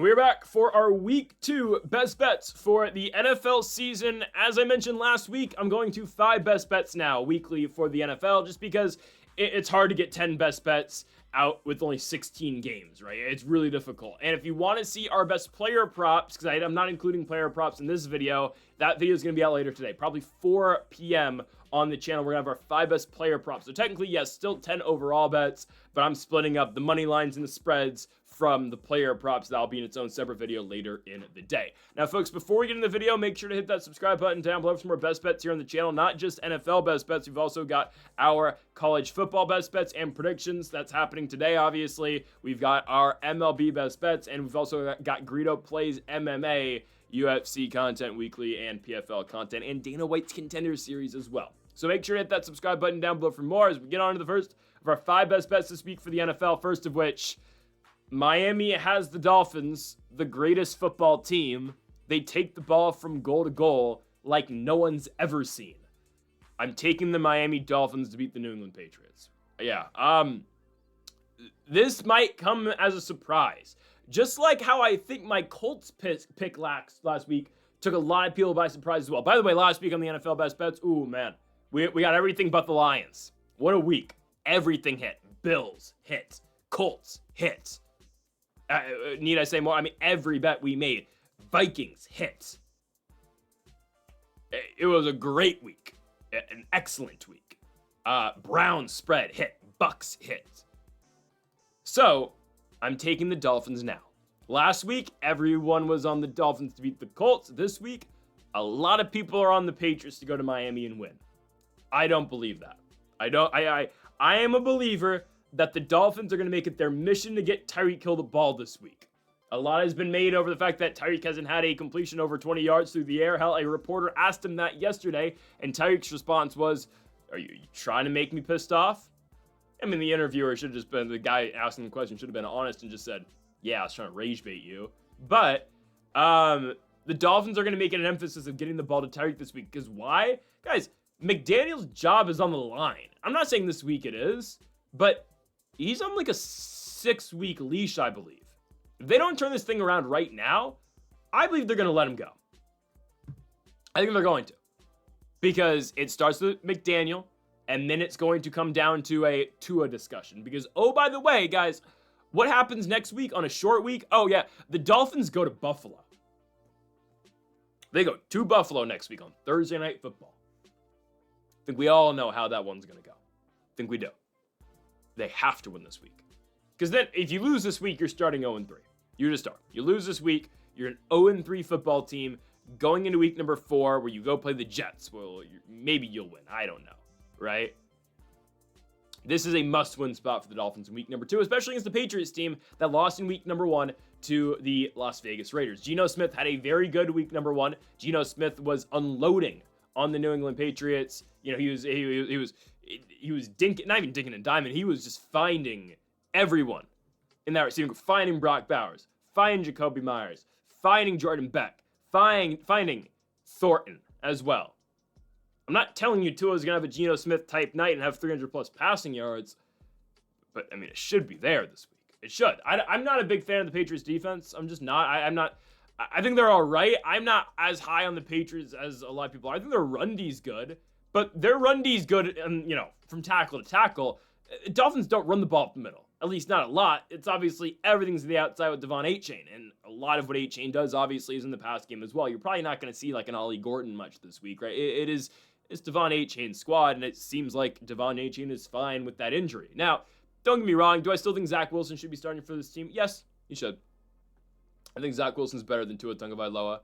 We're back for our week 2 best bets for the NFL season. As I mentioned last week, I'm going to 5 best bets now weekly for the NFL just because it's hard to get 10 best bets out with only 16 games, right? It's really difficult. And if you want to see our best player props, because I'm not including player props in this video, that video is going to be out later today, probably 4 p.m. on the channel. We're going to have our 5 best player props. So technically, yes, still 10 overall bets, but I'm splitting up the money lines and the spreads from the player props. That'll be in its own separate video later in the day. Now, folks, before we get into the video, make sure to hit that subscribe button down below for some more best bets here on the channel. Not just NFL best bets. We've also got our college football best bets and predictions. That's happening today, obviously. We've got our MLB best bets, and we've also got Greedo Plays MMA, UFC content weekly, and PFL content, and Dana White's Contender Series as well. So make sure to hit that subscribe button down below for more as we get on to the first of our 5 best bets this week for the NFL. First of which, Miami has the Dolphins, the greatest football team. They take the ball from goal to goal like no one's ever seen. I'm taking the Miami Dolphins to beat the New England Patriots. Yeah, this might come as a surprise. Just like how I think my Colts pick last week took a lot of people by surprise as well. By the way, last week on the NFL best bets, ooh, man, we got everything but the Lions. What a week. Everything hit. Bills hit. Colts hit. Need I say more? I mean, every bet we made. Vikings hit. It was a great week. An excellent week. Browns spread hit. Bucks hit. So, I'm taking the Dolphins now. Last week, everyone was on the Dolphins to beat the Colts. This week, a lot of people are on the Patriots to go to Miami and win. I don't believe that. I am a believer that the Dolphins are going to make it their mission to get Tyreek Hill the ball this week. A lot has been made over the fact that Tyreek hasn't had a completion over 20 yards through the air. Hell, a reporter asked him that yesterday, and Tyreek's response was, "Are you trying to make me pissed off?" I mean, the interviewer should have just been, the guy asking the question should have been honest and just said, "Yeah, I was trying to rage bait you." But the Dolphins are going to make it an emphasis of getting the ball to Tyreek this week. Because why? Guys, McDaniel's job is on the line. I'm not saying this week it is, but he's on like a 6-week leash, I believe. If they don't turn this thing around right now, I believe they're going to let him go. I think they're going to. Because it starts with McDaniel, and then it's going to come down to a Tua discussion. Because, oh, by the way, guys, what happens next week on a short week? Oh, yeah, the Dolphins go to Buffalo. They go to Buffalo next week on Thursday Night Football. I think we all know how that one's going to go. I think we do. They have to win this week. Because then, if you lose this week, you're starting 0-3. You just are. You lose this week, you're an 0-3 football team going into week number 4 where you go play the Jets. Well, maybe you'll win. I don't know. Right? This is a must-win spot for the Dolphins in week number 2, especially against the Patriots team that lost in week number 1 to the Las Vegas Raiders. Geno Smith had a very good week number 1. Geno Smith was unloading on the New England Patriots. You know, he was dinking, not even dinking and diming. He was just finding everyone in that receiving, finding Brock Bowers, finding Jacoby Myers, finding Jordan Beck, finding Thornton as well. I'm not telling you Tua's going to have a Geno Smith type night and have 300 plus passing yards, but I mean, it should be there this week. It should. I'm not a big fan of the Patriots defense. I'm just not. I think they're all right. I'm not as high on the Patriots as a lot of people are. I think their run D's good, but their run D's good, and from tackle to tackle. Dolphins don't run the ball up the middle. At least not a lot. It's obviously everything's to the outside with Devon Achane, and a lot of what Achane does obviously is in the pass game as well. You're probably not going to see like an Ollie Gordon much this week, right? It's Devon Achane's squad, and it seems like Devon Achane is fine with that injury. Now, don't get me wrong. Do I still think Zach Wilson should be starting for this team? Yes, he should. I think Zach Wilson's better than Tua Tagovailoa,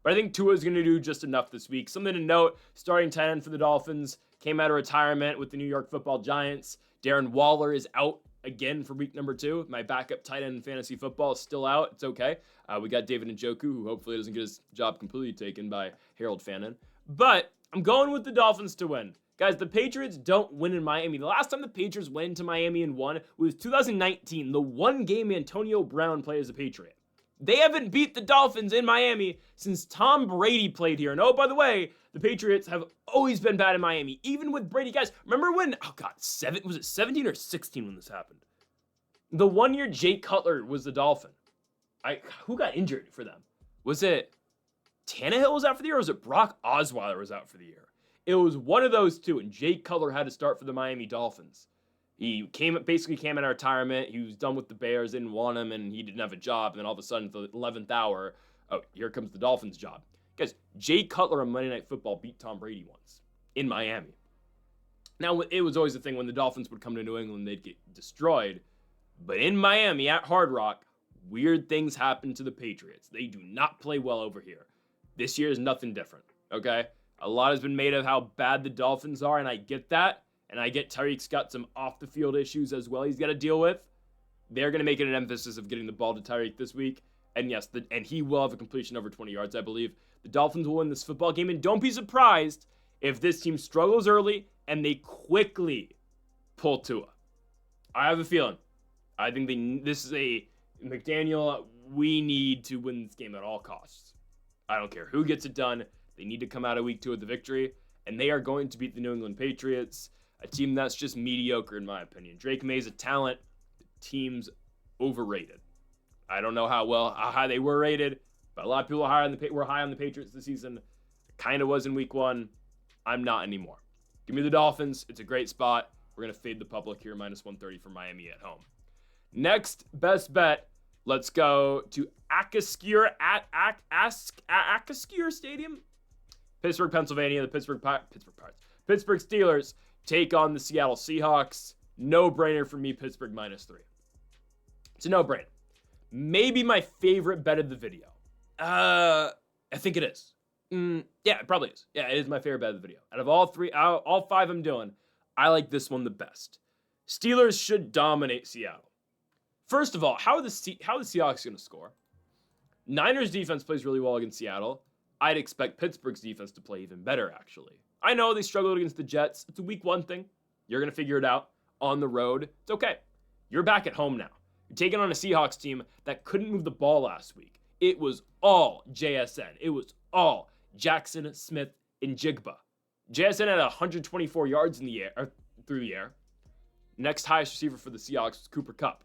but I think Tua's going to do just enough this week. Something to note, starting tight end for the Dolphins came out of retirement with the New York Football Giants. Darren Waller is out again for week number 2. My backup tight end in fantasy football is still out. It's okay. We got David Njoku, who hopefully doesn't get his job completely taken by Harold Fannin. But I'm going with the Dolphins to win. Guys, the Patriots don't win in Miami. The last time the Patriots went to Miami and won was 2019, the one game Antonio Brown played as a Patriot. They haven't beat the Dolphins in Miami since Tom Brady played here. And oh, by the way, the Patriots have always been bad in Miami, even with Brady. Guys, remember when, was it 17 or 16 when this happened? The one year Jay Cutler was the Dolphin. Who got injured for them? Was it Tannehill was out for the year, or was it Brock Osweiler was out for the year? It was one of those two, and Jay Cutler had to start for the Miami Dolphins. He basically came out of retirement. He was done with the Bears, didn't want him, and he didn't have a job. And then all of a sudden, at the 11th hour, oh, here comes the Dolphins' job. Guys, Jay Cutler on Monday Night Football beat Tom Brady once in Miami. Now, it was always the thing when the Dolphins would come to New England, they'd get destroyed. But in Miami at Hard Rock, weird things happen to the Patriots. They do not play well over here. This year is nothing different, okay? A lot has been made of how bad the Dolphins are, and I get that. And I get Tyreek's got some off-the-field issues as well he's got to deal with. They're going to make it an emphasis of getting the ball to Tyreek this week. And yes, and he will have a completion over 20 yards, I believe. The Dolphins will win this football game, and don't be surprised if this team struggles early and they quickly pull Tua. I have a feeling. I think this is a McDaniel, we need to win this game at all costs. I don't care who gets it done. They need to come out of week 2 with the victory, and they are going to beat the New England Patriots, a team that's just mediocre in my opinion. Drake May's a talent. The team's overrated. I don't know how high they were rated, but a lot of people were high on the Patriots this season. Kind of was in week 1. I'm not anymore. Give me the Dolphins. It's a great spot. We're going to fade the public here, minus 130 for Miami at home. Next best bet, let's go to Acrisure Stadium. Pittsburgh, Pennsylvania. The Pittsburgh Steelers take on the Seattle Seahawks. No-brainer for me, Pittsburgh minus 3. It's a no-brainer. Maybe my favorite bet of the video. I think it is. Yeah, it probably is. Yeah, it is my favorite bet of the video. Out of all 5 I'm doing, I like this one the best. Steelers should dominate Seattle. First of all, how are the Seahawks going to score? Niners defense plays really well against Seattle. I'd expect Pittsburgh's defense to play even better, actually. I know they struggled against the Jets. It's a week 1 thing. You're going to figure it out on the road. It's okay. You're back at home now. You're taking on a Seahawks team that couldn't move the ball last week. It was all JSN. It was all Jackson, Smith, and Jigba. JSN had 124 yards in the air, through the air. Next highest receiver for the Seahawks was Cooper Kupp.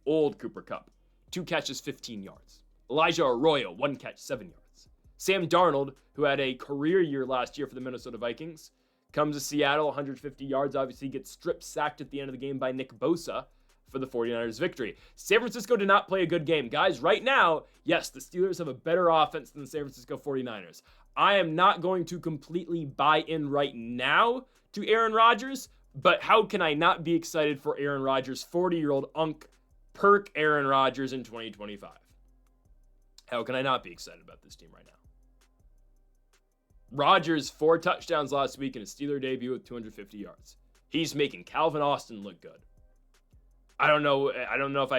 Old Cooper Kupp. 2 catches, 15 yards. Elijah Arroyo, 1 catch, 7 yards. Sam Darnold, who had a career year last year for the Minnesota Vikings, comes to Seattle, 150 yards. Obviously gets strip sacked at the end of the game by Nick Bosa for the 49ers victory. San Francisco did not play a good game. Guys, right now, yes, the Steelers have a better offense than the San Francisco 49ers. I am not going to completely buy in right now to Aaron Rodgers, but how can I not be excited for Aaron Rodgers, 40-year-old Perk Aaron Rodgers in 2025? How can I not be excited about this team right now? Rodgers, 4 touchdowns last week in his Steeler debut with 250 yards. He's making Calvin Austin look good. I don't know if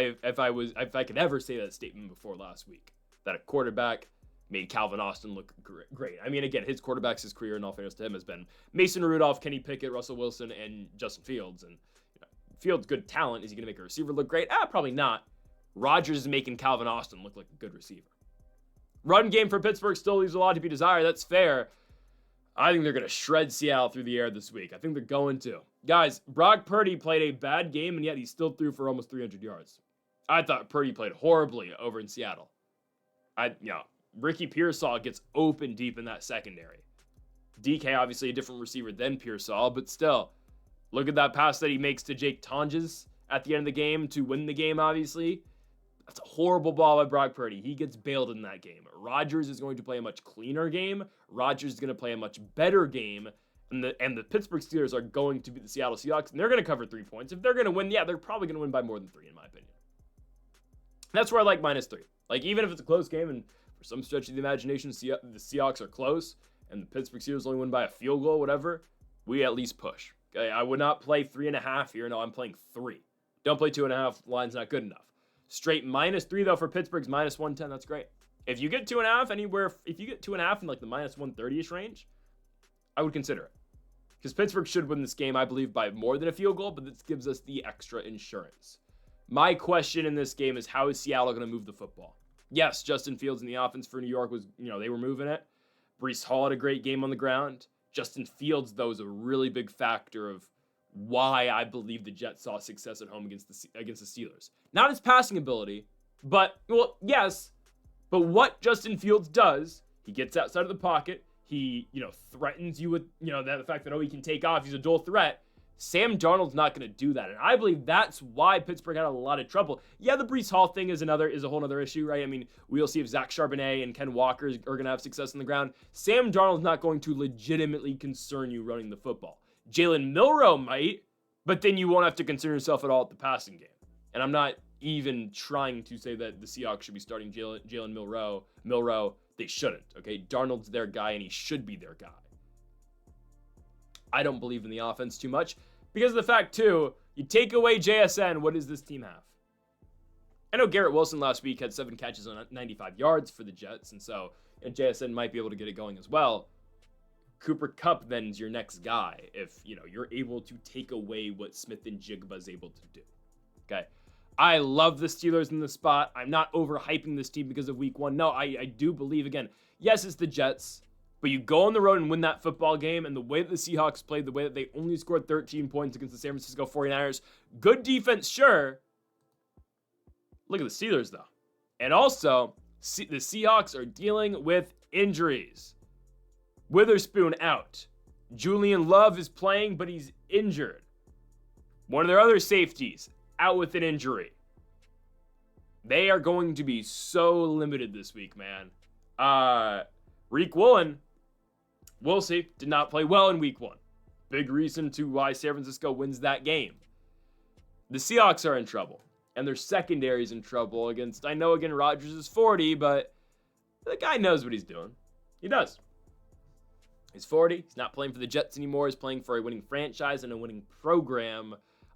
I could ever say that statement before last week, that a quarterback made Calvin Austin look great. I mean, again, his quarterbacks, his career, in all fairness to him, has been Mason Rudolph, Kenny Pickett, Russell Wilson, and Justin Fields. And Fields, good talent. Is he going to make a receiver look great? Probably not. Rodgers is making Calvin Austin look like a good receiver. Run game for Pittsburgh still leaves a lot to be desired. That's fair. I think they're going to shred Seattle through the air this week. I think they're going to. Guys, Brock Purdy played a bad game, and yet he still threw for almost 300 yards. I thought Purdy played horribly over in Seattle. Ricky Pearsall gets open deep in that secondary. DK, obviously a different receiver than Pearsall, but still, look at that pass that he makes to Jake Tonjes at the end of the game to win the game, obviously. That's a horrible ball by Brock Purdy. He gets bailed in that game. Rodgers is going to play a much cleaner game. Rodgers is going to play a much better game. And the Pittsburgh Steelers are going to beat the Seattle Seahawks, and they're going to cover 3 points. If they're going to win, yeah, they're probably going to win by more than 3, in my opinion. That's where I like minus 3. Like, even if it's a close game, and for some stretch of the imagination, the Seahawks are close, and the Pittsburgh Steelers only win by a field goal, whatever, we at least push. Okay, I would not play 3.5 here. No, I'm playing 3. Don't play 2.5. Line's not good enough. Straight minus 3, though, for Pittsburgh's minus 110. That's great. If you get 2.5 if you get 2.5 in like the minus 130-ish range, I would consider it. Because Pittsburgh should win this game, I believe, by more than a field goal, but this gives us the extra insurance. My question in this game is, how is Seattle going to move the football? Yes, Justin Fields in the offense for New York was, they were moving it. Breece Hall had a great game on the ground. Justin Fields, though, is a really big factor of why I believe the Jets saw success at home against the Steelers. Not his passing ability, But, well, yes. But what Justin Fields does, he gets outside of the pocket. He, threatens you with, the fact that, he can take off. He's a dual threat. Sam Darnold's not going to do that. And I believe that's why Pittsburgh had a lot of trouble. Yeah, the Breece Hall thing is a whole other issue, right? I mean, we'll see if Zach Charbonnet and Ken Walker are going to have success on the ground. Sam Darnold's not going to legitimately concern you running the football. Jalen Milroe might, but then you won't have to concern yourself at all at the passing game. And I'm not even trying to say that the Seahawks should be starting Jalen Milroe. They shouldn't, okay? Darnold's their guy, and he should be their guy. I don't believe in the offense too much because of the fact, too, you take away JSN, what does this team have? I know Garrett Wilson last week had 7 catches on 95 yards for the Jets, and so JSN might be able to get it going as well. Cooper Kupp then is your next guy if, you're able to take away what Smith and Jigba is able to do, okay? I love the Steelers in the spot. I'm not overhyping this team because of week 1. No, I do believe, again, yes, it's the Jets. But you go on the road and win that football game, and the way that the Seahawks played, the way that they only scored 13 points against the San Francisco 49ers, good defense, sure. Look at the Steelers, though. And also, the Seahawks are dealing with injuries. Witherspoon out. Julian Love is playing, but he's injured. One of their other safeties out with an injury. They are going to be so limited this week, man. Reek Woolen, we'll see, did not play well in week 1. Big reason to why San Francisco wins that game. The Seahawks are in trouble, and their secondary is in trouble against, I know, again, Rodgers is 40, but the guy knows what he's doing. He does. He's 40. He's not playing for the Jets anymore. He's playing for a winning franchise and a winning program.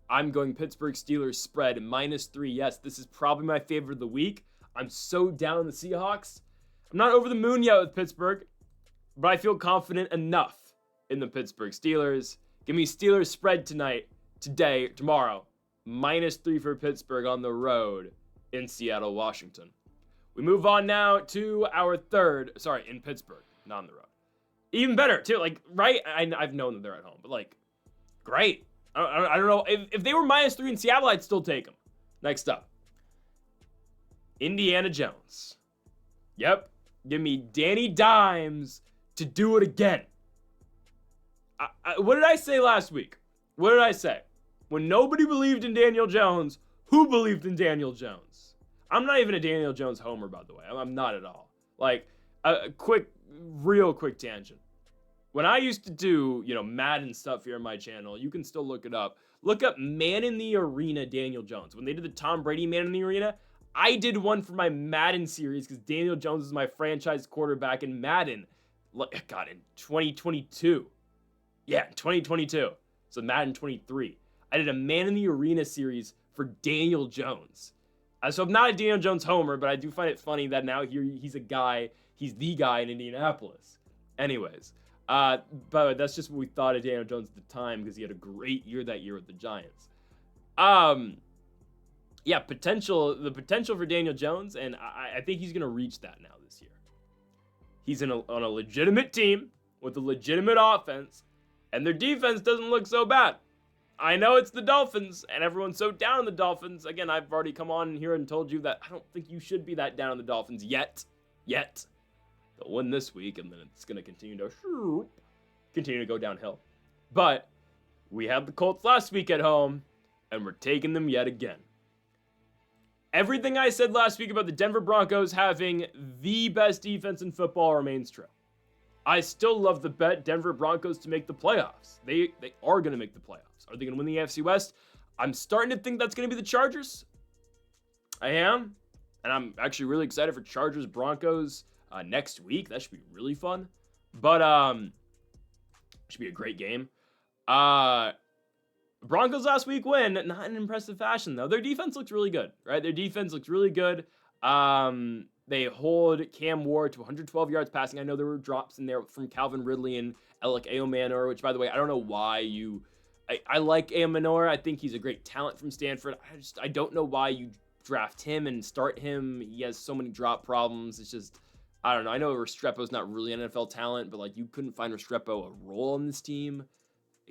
I'm going Pittsburgh Steelers spread -3. Yes, this is probably my favorite of the week. I'm so down on the Seahawks. I'm not over the moon yet with Pittsburgh, but I feel confident enough in the Pittsburgh Steelers. Give me Steelers spread tomorrow. -3 for Pittsburgh on the road in Seattle, Washington. We move on now to our in Pittsburgh, not on the road. Even better, too, right? I've known that they're at home, but, great. I don't know. If they were -3 in Seattle, I'd still take them. Next up, Indiana Jones. Yep. Give me Danny Dimes to do it again. What did I say last week? What did I say? When nobody believed in Daniel Jones, who believed in Daniel Jones? I'm not even a Daniel Jones homer, by the way. I'm not at all. Real quick tangent. When I used to do, Madden stuff here on my channel, you can still look it up. Look up Man in the Arena Daniel Jones. When they did the Tom Brady Man in the Arena, I did one for my Madden series because Daniel Jones is my franchise quarterback in Madden. God, in 2022. Yeah, in 2022. So Madden 23. I did a Man in the Arena series for Daniel Jones. So I'm not a Daniel Jones homer, but I do find it funny that now he's the guy in Indianapolis. Anyways, but that's just what we thought of Daniel Jones at the time because he had a great year that year with the Giants. Yeah, the potential for Daniel Jones, and I think he's going to reach that now this year. He's on a legitimate team with a legitimate offense, and their defense doesn't look so bad. I know it's the Dolphins, and everyone's so down on the Dolphins. Again, I've already come on here and told you that I don't think you should be that down on the Dolphins yet. They'll win this week, and then it's going to continue to go downhill. But we had the Colts last week at home, and we're taking them yet again. Everything I said last week about the Denver Broncos having the best defense in football remains true. I still love the bet Denver Broncos to make the playoffs. They are going to make the playoffs. Are they going to win the AFC West? I'm starting to think that's going to be the Chargers. I am. And I'm actually really excited for Chargers Broncos next week. That should be really fun. But should be a great game. Broncos last week win, not in impressive fashion, though. Their defense looks really good, right? Their defense looks really good. They hold Cam Ward to 112 yards passing. I know there were drops in there from Calvin Ridley and Alec Eomanor, which, by the way, I don't know why I like Eomanor. I think he's a great talent from Stanford. I don't know why you draft him and start him. He has so many drop problems. It's just, I don't know. I know Restrepo's not really an NFL talent, but, you couldn't find Restrepo a role on this team.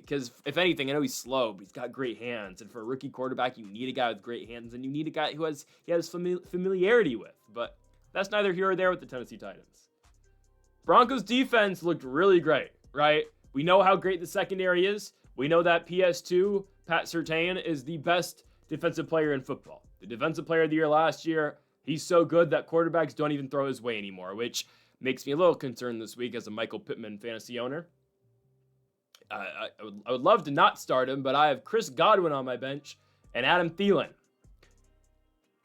Because if anything, I know he's slow, but he's got great hands. And for a rookie quarterback, you need a guy with great hands, and you need a guy who he has familiarity with. But that's neither here or there with the Tennessee Titans. Broncos defense looked really great, right? We know how great the secondary is. We know that PS2, Pat Surtain, is the best defensive player in football. The defensive player of the year last year. He's so good that quarterbacks don't even throw his way anymore, which makes me a little concerned this week as a Michael Pittman fantasy owner. I would love to not start him, but I have Chris Godwin on my bench and Adam Thielen.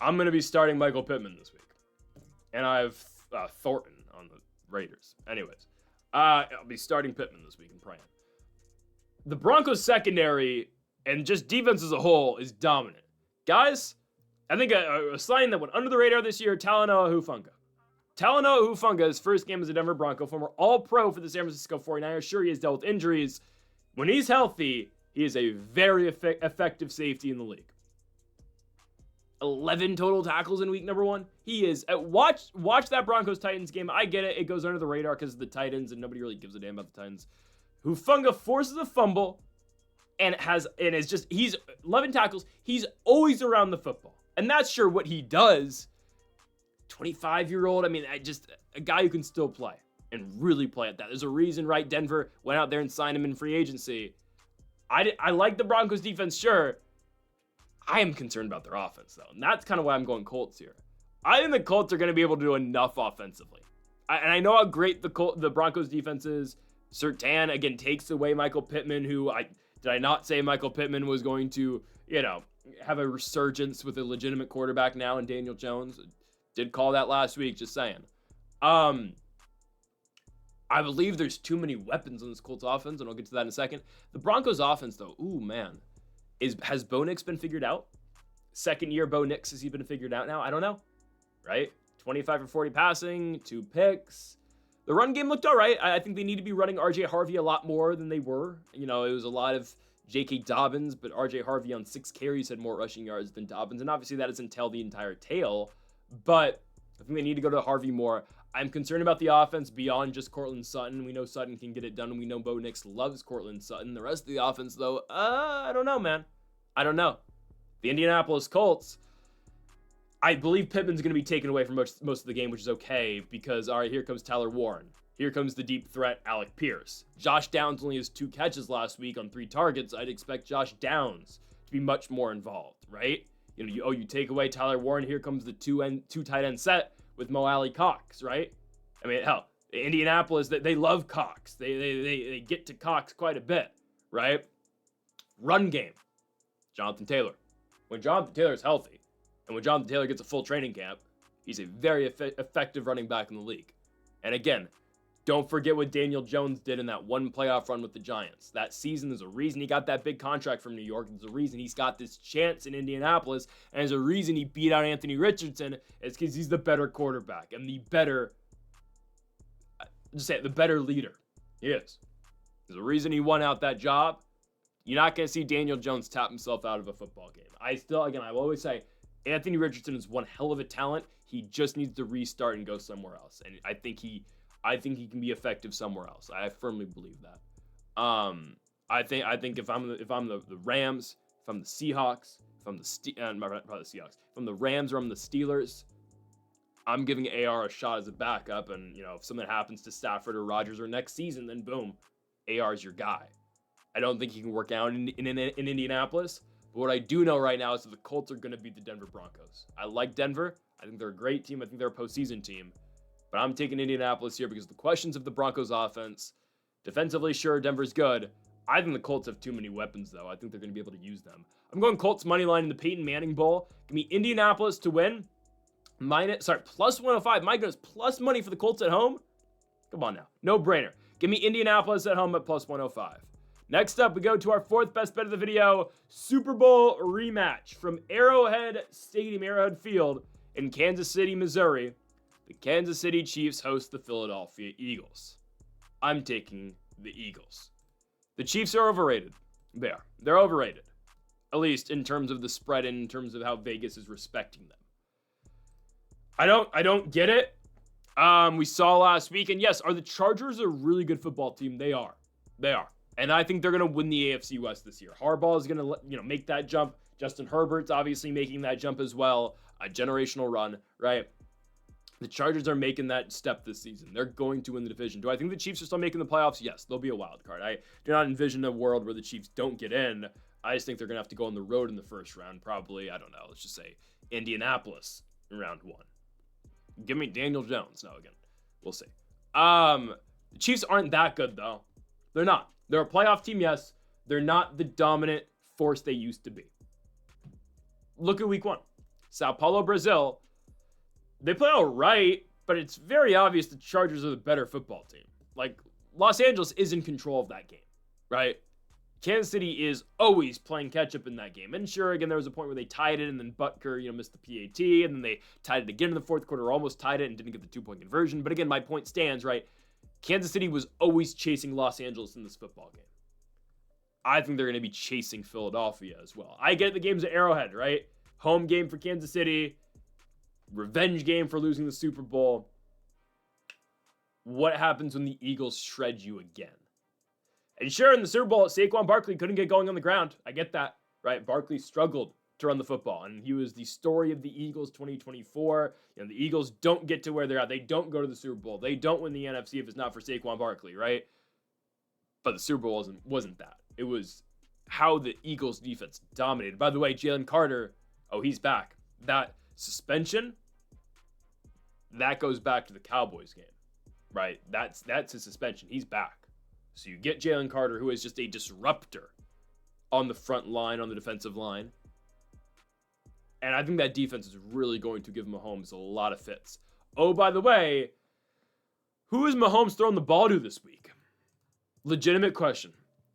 I'm going to be starting Michael Pittman this week. And I have Thornton on the Raiders. Anyways, I'll be starting Pittman this week and praying. The Broncos secondary and just defense as a whole is dominant. Guys, I think a sign that went under the radar this year, Talanoa Hufanga. Talanoa Hufanga's first game as a Denver Bronco, former All-Pro for the San Francisco 49ers. Sure, he has dealt with injuries. When he's healthy, he is a very effective safety in the league. 11 total tackles in week number 1. He is. Watch that Broncos-Titans game. I get it. It goes under the radar because of the Titans, and nobody really gives a damn about the Titans. Hufanga forces a fumble, he's 11 tackles. He's always around the football. And that's sure what he does. 25-year-old, a guy who can still play and really play at that. There's a reason, right? Denver went out there and signed him in free agency. I like the Broncos defense, sure. I am concerned about their offense, though. And that's kind of why I'm going Colts here. I think the Colts are going to be able to do enough offensively. And I know how great the Broncos defense is. Surtain, again, takes away Michael Pittman, did I not say Michael Pittman was going to, have a resurgence with a legitimate quarterback now in Daniel Jones? Did call that last week, just saying. I believe there's too many weapons on this Colts offense, and I'll get to that in a second. The Broncos offense, though, ooh, man. Has Bo Nix been figured out? Second year Bo Nix, has he been figured out now? I don't know, right? 25 for 40 passing, 2 picks. The run game looked all right. I think they need to be running R.J. Harvey a lot more than they were. It was a lot of J.K. Dobbins, but R.J. Harvey on 6 carries had more rushing yards than Dobbins, and obviously that doesn't tell the entire tale, but I think they need to go to Harvey more. I'm concerned about the offense beyond just Courtland Sutton. We know Sutton can get it done, and we know Bo Nix loves Courtland Sutton. The rest of the offense, though, I don't know, man. I don't know. The Indianapolis Colts, I believe Pittman's going to be taken away from most of the game, which is okay, because, all right, here comes Tyler Warren. Here comes the deep threat, Alec Pierce. Josh Downs only has 2 catches last week on 3 targets. I'd expect Josh Downs to be much more involved, right? You take away Tyler Warren, here comes the two tight end set with Mo Alley Cox, right? Hell, Indianapolis, they love Cox. They get to Cox quite a bit, right? Run game, Jonathan Taylor. When Jonathan Taylor's healthy, and when Jonathan Taylor gets a full training camp, he's a very effective running back in the league. And again, don't forget what Daniel Jones did in that one playoff run with the Giants. That season, there's a reason he got that big contract from New York. There's a reason he's got this chance in Indianapolis. And there's a reason he beat out Anthony Richardson. It's because he's the better quarterback and the better leader. He is. There's a reason he won out that job. You're not going to see Daniel Jones tap himself out of a football game. I will always say, Anthony Richardson is one hell of a talent. He just needs to restart and go somewhere else. And I think he can be effective somewhere else. I firmly believe that. I think if I'm the Rams, if I'm the Seahawks, if I'm the Rams or I'm the Steelers, I'm giving AR a shot as a backup. And if something happens to Stafford or Rodgers or next season, then boom, AR is your guy. I don't think he can work out in Indianapolis. But what I do know right now is that the Colts are going to beat the Denver Broncos. I like Denver. I think they're a great team. I think they're a postseason team. But I'm taking Indianapolis here because of the questions of the Broncos offense. Defensively, sure, Denver's good. I think the Colts have too many weapons, though. I think they're going to be able to use them. I'm going Colts money line in the Peyton Manning Bowl. Give me Indianapolis to win. Plus 105. My goodness, plus money for the Colts at home? Come on now. No brainer. Give me Indianapolis at home at plus 105. Next up, we go to our 4th best bet of the video, Super Bowl rematch from Arrowhead Stadium, Arrowhead Field in Kansas City, Missouri. The Kansas City Chiefs host the Philadelphia Eagles. I'm taking the Eagles. The Chiefs are overrated. They are. They're overrated. At least in terms of the spread and in terms of how Vegas is respecting them. I don't get it. We saw last week, and yes, are the Chargers a really good football team? They are. They are. And I think they're going to win the AFC West this year. Harbaugh is going to, make that jump. Justin Herbert's obviously making that jump as well. A generational run, right? The Chargers are making that step this season. They're going to win the division. Do I think the Chiefs are still making the playoffs? Yes, they'll be a wild card. I do not envision a world where the Chiefs don't get in. I just think they're going to have to go on the road in the first round. Probably, I don't know, let's just say Indianapolis in round 1. Give me Daniel Jones. No, again, we'll see. The Chiefs aren't that good, though. They're not. They're a playoff team, yes. They're not the dominant force they used to be. Look at week 1. Sao Paulo, Brazil. They play all right, but it's very obvious the Chargers are the better football team. Like, Los Angeles is in control of that game, right? Kansas City is always playing catch-up in that game. And sure, again, there was a point where they tied it, and then Butker, missed the PAT, and then they tied it again in the fourth quarter, almost tied it, and didn't get the 2-point conversion. But again, my point stands, right? Kansas City was always chasing Los Angeles in this football game. I think they're going to be chasing Philadelphia as well. I get the game's at Arrowhead, right? Home game for Kansas City. Revenge game for losing the Super Bowl. What happens when the Eagles shred you again? And sure, in the Super Bowl, Saquon Barkley couldn't get going on the ground. I get that, right? Barkley struggled to run the football, and he was the story of the Eagles 2024. The Eagles don't get to where they're at. They don't go to the Super Bowl. They don't win the NFC if it's not for Saquon Barkley, right? But the Super Bowl wasn't that. It was how the Eagles defense dominated. By the way, Jalen Carter, he's back. That suspension, that goes back to the Cowboys game, right? That's his suspension. He's back. So you get Jalen Carter, who is just a disruptor on the front line, on the defensive line. And I think that defense is really going to give Mahomes a lot of fits. Oh, by the way, who is Mahomes throwing the ball to this week? Legitimate question.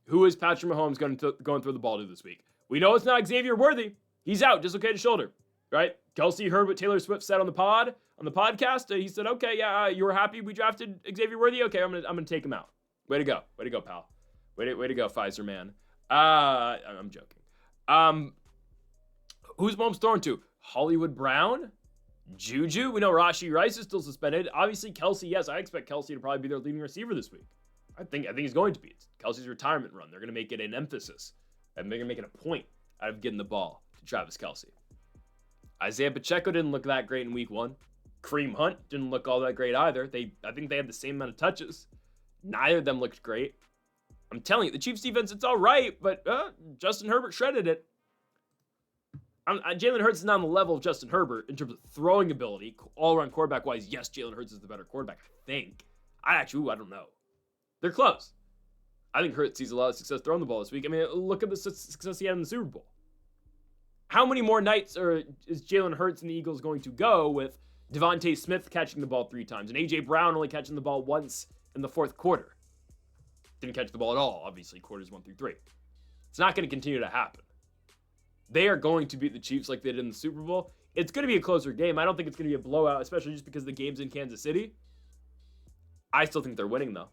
Who is Patrick Mahomes going to throw the ball to this week? We know it's not Xavier Worthy. He's out, dislocated shoulder, right? Kelsey heard what Taylor Swift said on the podcast. He said, okay, yeah, you were happy we drafted Xavier Worthy? Okay, I'm gonna take him out. Way to go, pal. Way to go, Pfizer man. I'm joking. Who's Mahomes throwing to? Hollywood Brown? Juju? We know Rashee Rice is still suspended. Obviously, Kelsey, yes, I expect Kelsey to probably be their leading receiver this week. I think he's going to be. It's Kelsey's retirement run. They're going to make it an emphasis. And they're going to make it a point out of getting the ball to Travis Kelsey. Isaiah Pacheco didn't look that great in week 1. Kareem Hunt didn't look all that great either. I think they had the same amount of touches. Neither of them looked great. I'm telling you, the Chiefs defense, it's all right, but Justin Herbert shredded it. Jalen Hurts is not on the level of Justin Herbert in terms of throwing ability. All-around quarterback-wise, yes, Jalen Hurts is the better quarterback, I think. I don't know. They're close. I think Hurts sees a lot of success throwing the ball this week. I mean, look at the success he had in the Super Bowl. How many more nights is Jalen Hurts and the Eagles going to go with Devontae Smith catching the ball 3 times and A.J. Brown only catching the ball once in the fourth quarter? Didn't catch the ball at all, obviously, quarters 1 through 3. It's not going to continue to happen. They are going to beat the Chiefs like they did in the Super Bowl. It's going to be a closer game. I don't think it's going to be a blowout, especially just because the game's in Kansas City. I still think they're winning, though.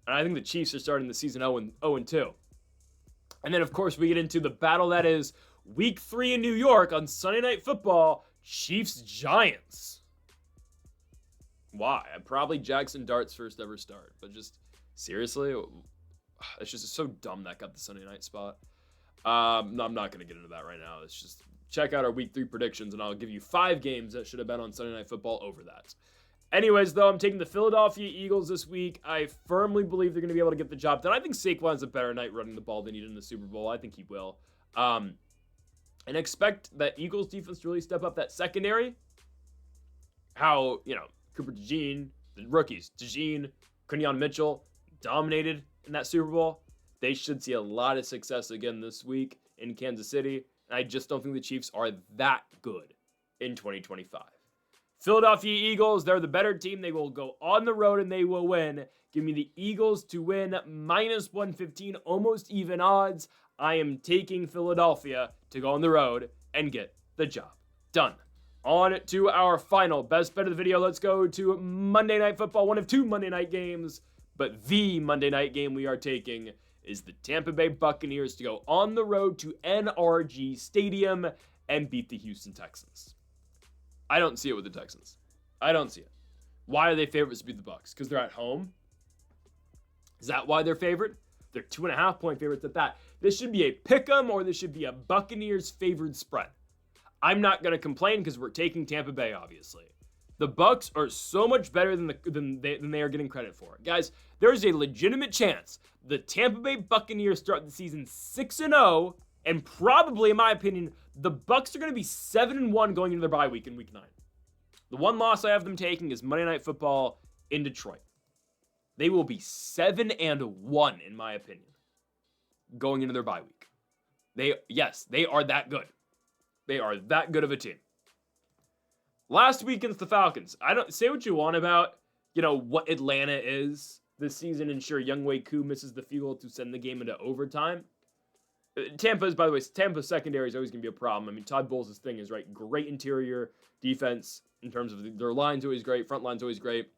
And I think the Chiefs are starting the season 0-2. And then, of course, we get into the battle that is Week 3 in New York on Sunday Night Football, Chiefs-Giants. Why? Probably Jackson Dart's first ever start. But just, seriously? It's just so dumb that got the Sunday night spot. No, I'm not going to get into that right now. It's just check out our Week 3 predictions, and I'll give you 5 games that should have been on Sunday Night Football over that. Anyways, though, I'm taking the Philadelphia Eagles this week. I firmly believe they're going to be able to get the job done. I think Saquon's a better night running the ball than he did in the Super Bowl. I think he will. And expect that Eagles defense to really step up that secondary. How, Cooper DeJean, the rookies, DeJean, Quinyon Mitchell, dominated in that Super Bowl. They should see a lot of success again this week in Kansas City. And I just don't think the Chiefs are that good in 2025. Philadelphia Eagles, they're the better team. They will go on the road and they will win. Give me the Eagles to win -115, almost even odds. I am taking Philadelphia to go on the road and get the job done. On to our final best bet of the video. Let's go to Monday Night Football, one of 2 Monday night games. But the Monday night game we are taking is the Tampa Bay Buccaneers to go on the road to NRG Stadium and beat the Houston Texans. I don't see it with the Texans. I don't see it. Why are they favorites to beat the Bucs? Because they're at home? Is that why they're favored? They're 2.5-point favorites at that. This should be a pick'em, or this should be a Buccaneers favored spread. I'm not going to complain because we're taking Tampa Bay, obviously. The Bucs are so much better than they are getting credit for. Guys, there's a legitimate chance the Tampa Bay Buccaneers start the season 6-0, and probably, in my opinion, the Bucs are going to be 7-1 going into their bye week in Week 9. The one loss I have them taking is Monday Night Football in Detroit. They will be 7-1, in my opinion, going into their bye week. They are that good. They are that good of a team. Last week against the Falcons, I don't say what you want about, what Atlanta is this season, and sure, Younghoe Koo misses the field goal to send the game into overtime. Tampa's secondary is always going to be a problem. I mean, Todd Bowles' thing is, right, great interior defense in terms of their line's always great, front line's always great.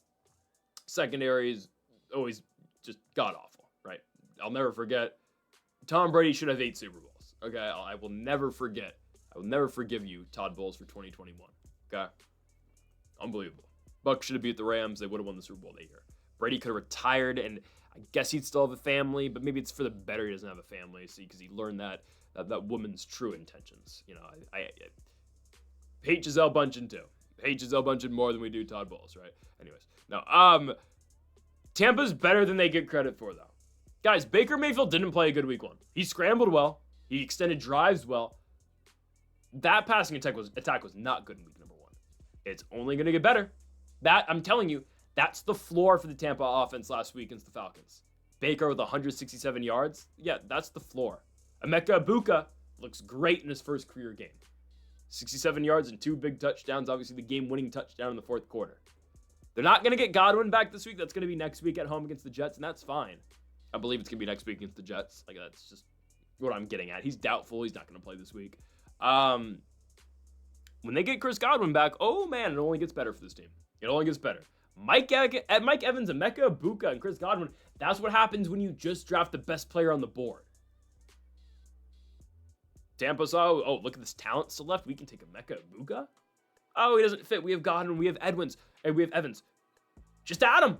Secondary is always just god-awful, right? I'll never forget, Tom Brady should have 8 Super Bowls, okay? I will never forget. I will never forgive you, Todd Bowles, for 2021. Okay? Unbelievable. Bucs should have beat the Rams. They would have won the Super Bowl that year. Brady could have retired, and I guess he'd still have a family, but maybe it's for the better he doesn't have a family, because he learned that woman's true intentions. I hate Gisele Bundchen too. Hate Gisele Bundchen more than we do Todd Bowles, right? Anyways, no. Tampa's better than they get credit for, though. Guys, Baker Mayfield didn't play a good week 1. He scrambled well. He extended drives well. That passing attack was not good in week number 1. It's only going to get better. I'm telling you, that's the floor for the Tampa offense last week against the Falcons. Baker with 167 yards. Yeah, that's the floor. Emeka Egbuka looks great in his first career game. 67 yards and 2 big touchdowns. Obviously, the game-winning touchdown in the fourth quarter. They're not going to get Godwin back this week. That's going to be next week at home against the Jets, and that's fine. I believe it's going to be next week against the Jets. That's just what I'm getting at. He's doubtful. He's not going to play this week. When they get Chris Godwin back, oh man, it only gets better for this team. It only gets better. Mike Evans, Emeka Egbuka, and Chris Godwin, that's what happens when you just draft the best player on the board. Tampa saw, look at this talent still left. We can take Emeka Egbuka. Oh, he doesn't fit. We have Godwin, we have Edwins, and we have Evans. Just add him.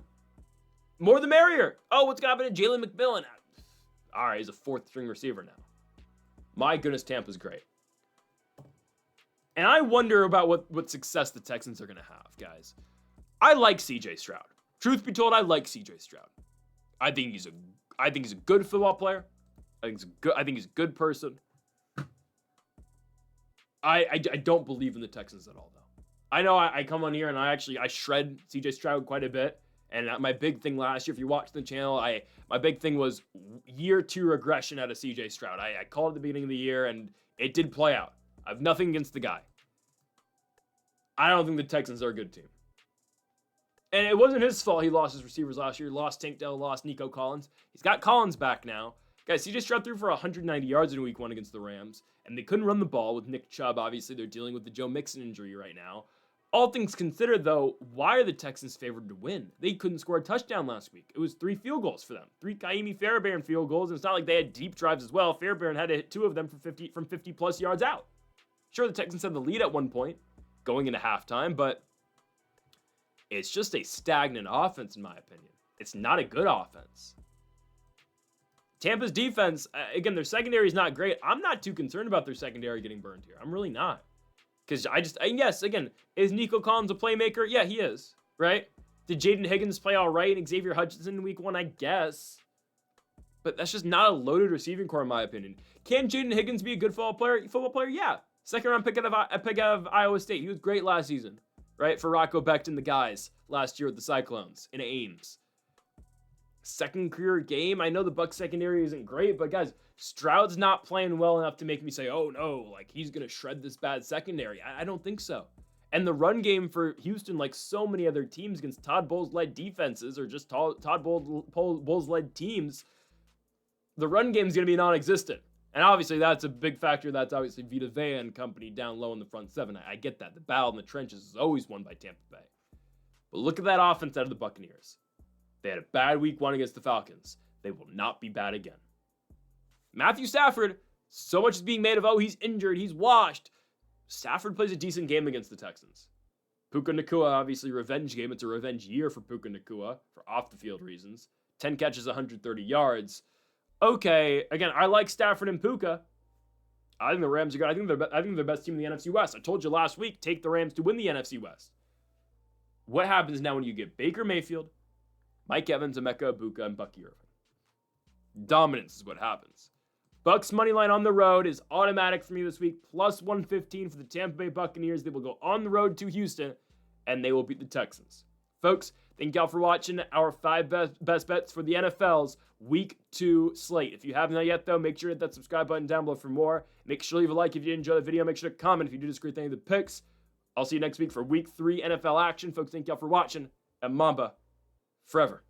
More the merrier. Oh, what's going to happen to Jalen McMillan? All right, he's a 4th-string receiver now. My goodness, Tampa's great. And I wonder about what success the Texans are going to have, guys. I like CJ Stroud. Truth be told, I like CJ Stroud. I think he's a good football player. I think he's a good person. I don't believe in the Texans at all, though. I know I come on here and I shred CJ Stroud quite a bit. And my big thing last year, if you watched the channel, my big thing was year 2 regression out of CJ Stroud. I called at the beginning of the year, and it did play out. I have nothing against the guy. I don't think the Texans are a good team. And it wasn't his fault he lost his receivers last year. He lost Tank Dell, lost Nico Collins. He's got Collins back now. Guys, CJ Stroud threw for 190 yards in week 1 against the Rams, and they couldn't run the ball with Nick Chubb. Obviously, they're dealing with the Joe Mixon injury right now. All things considered, though, why are the Texans favored to win? They couldn't score a touchdown last week. It was 3 field goals for them. 3 Kaimi Fairbairn field goals, and it's not like they had deep drives as well. Fairbairn had to hit 2 of them from 50-plus yards out. Sure, the Texans had the lead at one point going into halftime, but it's just a stagnant offense, in my opinion. It's not a good offense. Tampa's defense, again, their secondary is not great. I'm not too concerned about their secondary getting burned here. I'm really not. Because yes, again, is Nico Collins a playmaker? Yeah, he is, right? Did Jaden Higgins play all right and Xavier Hutchinson in week 1? I guess. But that's just not a loaded receiving core, in my opinion. Can Jaden Higgins be a good football player? Yeah. Second-round pick out of Iowa State. He was great last season, right? For Rocco Becht and the guys last year with the Cyclones in Ames. Second career game. I know the Bucs secondary isn't great, but guys, Stroud's not playing well enough to make me say, oh no, like he's going to shred this bad secondary. I don't think so. And the run game for Houston, like so many other teams against Todd Bowles-led defenses or just Todd Bowles-led teams, the run game is going to be non-existent. And obviously that's a big factor. That's obviously Vita Vea and company down low in the front 7. I get that. The battle in the trenches is always won by Tampa Bay. But look at that offense out of the Buccaneers. They had a bad week 1 against the Falcons. They will not be bad again. Matthew Stafford, so much is being made of, he's injured, he's washed. Stafford plays a decent game against the Texans. Puka Nacua, obviously, revenge game. It's a revenge year for Puka Nacua for off-the-field reasons. 10 catches, 130 yards. Okay, again, I like Stafford and Puka. I think the Rams are good. I think they're the best team in the NFC West. I told you last week, take the Rams to win the NFC West. What happens now when you get Baker Mayfield, Mike Evans, Emeka Ibuka, and Bucky Irving? Dominance is what happens. Bucks money line on the road is automatic for me this week. Plus 115 for the Tampa Bay Buccaneers. They will go on the road to Houston, and they will beat the Texans. Folks, thank y'all for watching our 5 best bets for the NFL's Week 2 slate. If you haven't yet, though, make sure to hit that subscribe button down below for more. Make sure to leave a like if you enjoy the video. Make sure to comment if you do disagree with any of the picks. I'll see you next week for Week 3 NFL action. Folks, thank y'all for watching, and Mamba forever.